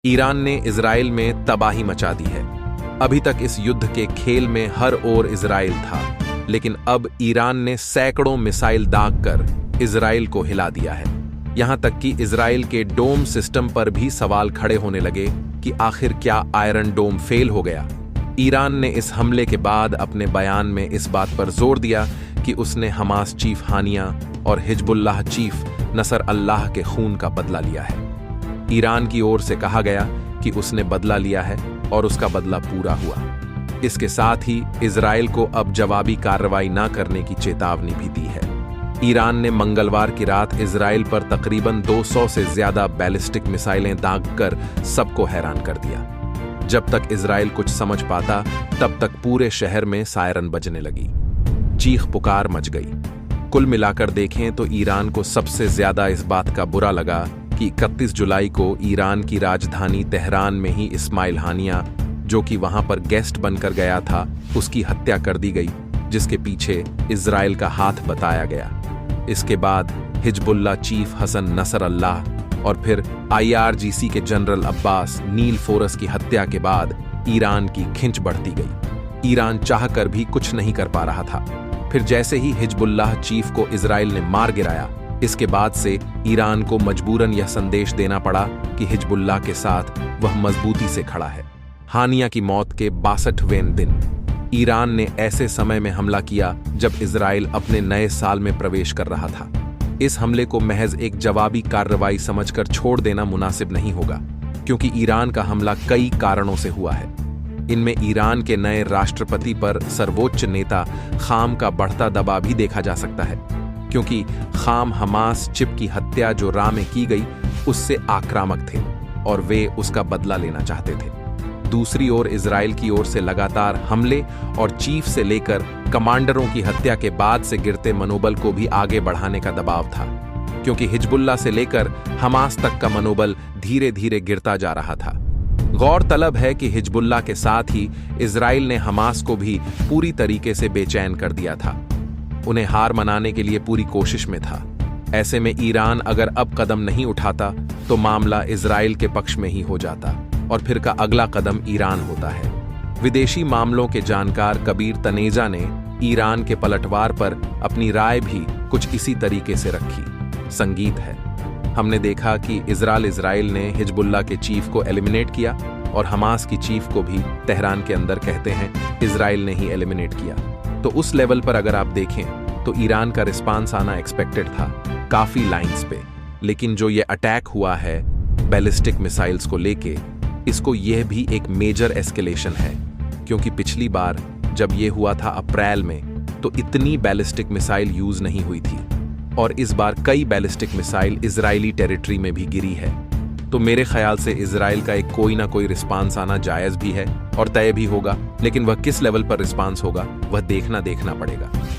Iran ने Israel में तबाही मचा दी है। अभी तक इस युद्ध के खेल में हर ओर इजराइल था, लेकिन अब ईरान ने सैकड़ों मिसाइल दागकर इजराइल को हिला दिया है। यहां तक कि इजराइल के डोम सिस्टम पर भी सवाल खड़े होने लगे कि आखिर क्या आयरन डोम फेल हो गया। ईरान ने इस हमले के बाद अपने बयान में इस बात पर जोर दिया कि उसने हमास चीफ हानिया और हिजबुल्लाह चीफ नसर अल्लाह के खून का बदला लिया है। ईरान की ओर से कहा गया कि उसने बदला लिया है और उसका बदला पूरा हुआ। इसके साथ ही इजराइल को अब जवाबी कार्रवाई न करने की चेतावनी भी दी है। ईरान ने मंगलवार की रात इजराइल पर तकरीबन 200 से ज्यादा बैलिस्टिक मिसाइलें दागकर सबको हैरान कर दिया। जब तक इजराइल कुछ समझ पाता, तब तक पूरे शहर में सायरन बजने लगी। चीख पुकार मच गई। कुल मिलाकर देखें तो ईरान को सबसे ज्यादा इस बात का बुरा लगा कि 31 जुलाई को ईरान की राजधानी तेहरान में ही इस्माइल हानिया, जो कि वहां पर गेस्ट बनकर गया था, उसकी हत्या कर दी गई, जिसके पीछे इजराइल का हाथ बताया गया। इसके बाद हिजबुल्लाह चीफ हसन नसर अल्लाह और फिर IRGC के जनरल अब्बास नील फोरस की हत्या के बाद ईरान की खिंच बढ़ती गई। ईरान चाहकर भी कुछ नहीं कर पा रहा था। फिर जैसे ही हिजबुल्लाह चीफ को इजराइल ने मार गिराया, इसके बाद से ईरान को मजबूरन यह संदेश देना पड़ा कि हिजबुल्लाह के साथ वह मजबूती से खड़ा है। हानिया की मौत के 62वें दिन ईरान ने ऐसे समय में हमला किया जब इजराइल अपने नए साल में प्रवेश कर रहा था। इस हमले को महज एक जवाबी कार्रवाई समझकर छोड़ देना मुनासिब नहीं होगा, क्योंकि ईरान का हमला कई कारणों से हुआ है। इनमें ईरान के नए राष्ट्रपति पर सर्वोच्च नेता खाम का बढ़ता दबाव भी देखा जा सकता है, क्योंकि खाम हमास चिप की हत्या जो रा में की गई उससे आक्रामक थे और वे उसका बदला लेना चाहते थे। दूसरी ओर इजराइल की ओर से लगातार हमले और चीफ से लेकर कमांडरों की हत्या के बाद से गिरते मनोबल को भी आगे बढ़ाने का दबाव था, क्योंकि हिजबुल्लाह से लेकर हमास तक का मनोबल धीरे धीरे गिरता जा रहा था। गौरतलब है कि हिजबुल्लाह के साथ ही इजराइल ने हमास को भी पूरी तरीके से बेचैन कर दिया था। उन्हें हार मनाने के लिए पूरी कोशिश में था। ऐसे में ईरान अगर अब कदम नहीं उठाता तो मामला इजराइल के पक्ष में ही हो जाता और फिर का अगला कदम ईरान होता है। विदेशी मामलों के जानकार कबीर तनेजा ने ईरान के पलटवार पर अपनी राय भी कुछ इसी तरीके से रखी। संगीत है। हमने देखा कि इजराइल ने हिजबुल्लाह के चीफ को एलिमिनेट किया और हमास की चीफ को भी तेहरान के अंदर कहते हैं इजराइल ने ही एलिमिनेट किया। तो उस लेवल पर अगर आप देखें तो ईरान का रिस्पांस आना एक्सपेक्टेड था काफी लाइंस पे, लेकिन जो ये अटैक हुआ है बैलिस्टिक मिसाइल्स को लेके, इसको यह भी एक मेजर एस्केलेशन है, क्योंकि पिछली बार जब ये हुआ था अप्रैल में तो इतनी बैलिस्टिक मिसाइल यूज नहीं हुई थी और इस बार कई बैलिस्टिक मिसाइल इजरायली टेरिटरी में भी गिरी है। तो मेरे ख्याल से इजराइल का एक कोई ना कोई रिस्पांस आना जायज भी है और तय भी होगा, लेकिन वह किस लेवल पर रिस्पांस होगा वह देखना पड़ेगा।